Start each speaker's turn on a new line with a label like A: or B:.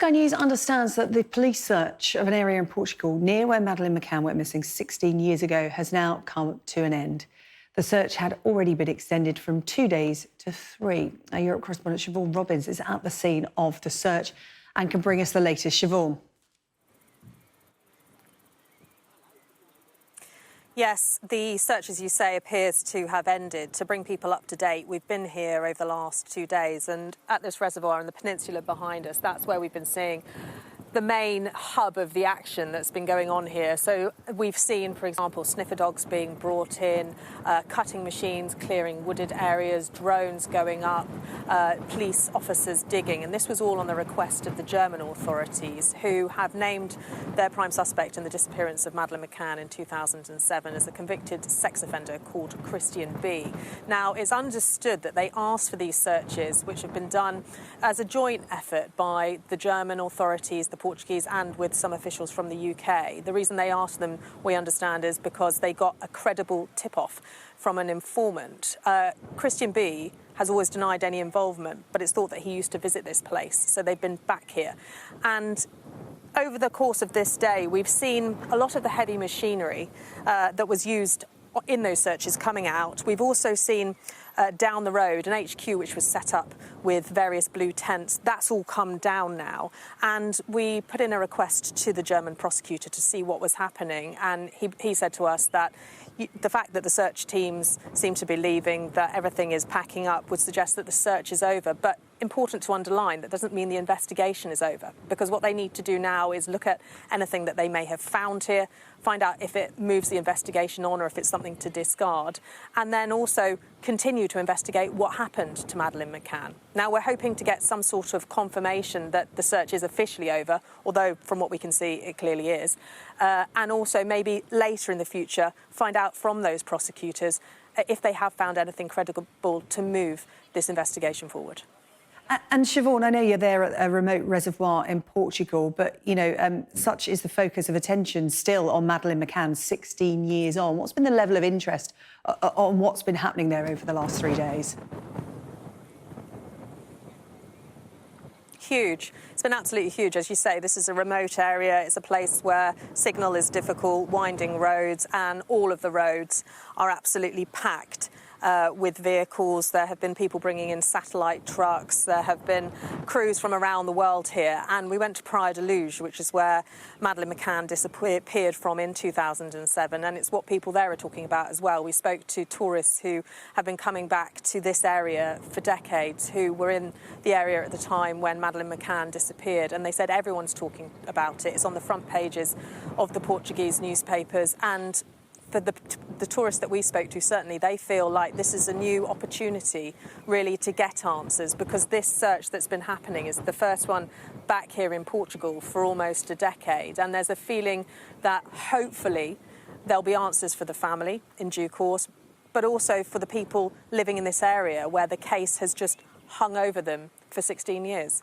A: Sky News understands that the police search of an area in Portugal near where Madeleine McCann went missing 16 years ago has now come to an end. The search had already been extended from 2 days to 3. Our Europe correspondent Siobhan Robbins is at the scene of the search and can bring us the latest. Siobhan.
B: Yes, the search, as you say, appears to have ended. To bring people up to date, we've been here over the last 2 days, and at this reservoir in the peninsula behind us, that's where we've been seeing the main hub of the action that's been going on here. So we've seen, for example, sniffer dogs being brought in, cutting machines clearing wooded areas, drones going up, police officers digging. And this was all on the request of the German authorities, who have named their prime suspect in the disappearance of Madeleine McCann in 2007 as a convicted sex offender called Christian B. Now, it's understood that they asked for these searches, which have been done as a joint effort by the German authorities, the Portuguese, and with some officials from the UK. The reason they asked them, we understand, is because they got a credible tip-off from an informant. Christian B has always denied any involvement, but it's thought that he used to visit this place, so they've been back here. And over the course of this day, we've seen a lot of the heavy machinery that was used in those searches coming out. We've also seen down the road an HQ which was set up with various blue tents. That's all come down now, and we put in a request to the German prosecutor to see what was happening, and he said to us that the fact that the search teams seem to be leaving, that everything is packing up, would suggest that the search is over. But important to underline, that doesn't mean the investigation is over, because what they need to do now is look at anything that they may have found here, find out if it moves the investigation on or if it's something to discard, and then also continue to investigate what happened to Madeleine McCann. Now, we're hoping to get some sort of confirmation that the search is officially over, although from what we can see it clearly is, and also maybe later in the future find out from those prosecutors if they have found anything credible to move this investigation forward.
A: And Siobhan, I know you're there at a remote reservoir in Portugal, but, you know, such is the focus of attention still on Madeleine McCann 16 years on. What's been the level of interest on what's been happening there over the last 3 days?
B: Huge. It's been absolutely huge. As you say, this is a remote area. It's a place where signal is difficult, winding roads, and all of the roads are absolutely packed with vehicles. There have been people bringing in satellite trucks. There have been crews from around the world here. And we went to Praia de Luz, which is where Madeleine McCann disappeared from in 2007. And it's what people there are talking about as well. We spoke to tourists who have been coming back to this area for decades, who were in the area at the time when Madeleine McCann disappeared. And they said everyone's talking about it. It's on the front pages of the Portuguese newspapers. And for the tourists that we spoke to, certainly they feel like this is a new opportunity really to get answers, because this search that's been happening is the first one back here in Portugal for almost a decade, and there's a feeling that hopefully there'll be answers for the family in due course, but also for the people living in this area where the case has just hung over them for 16 years.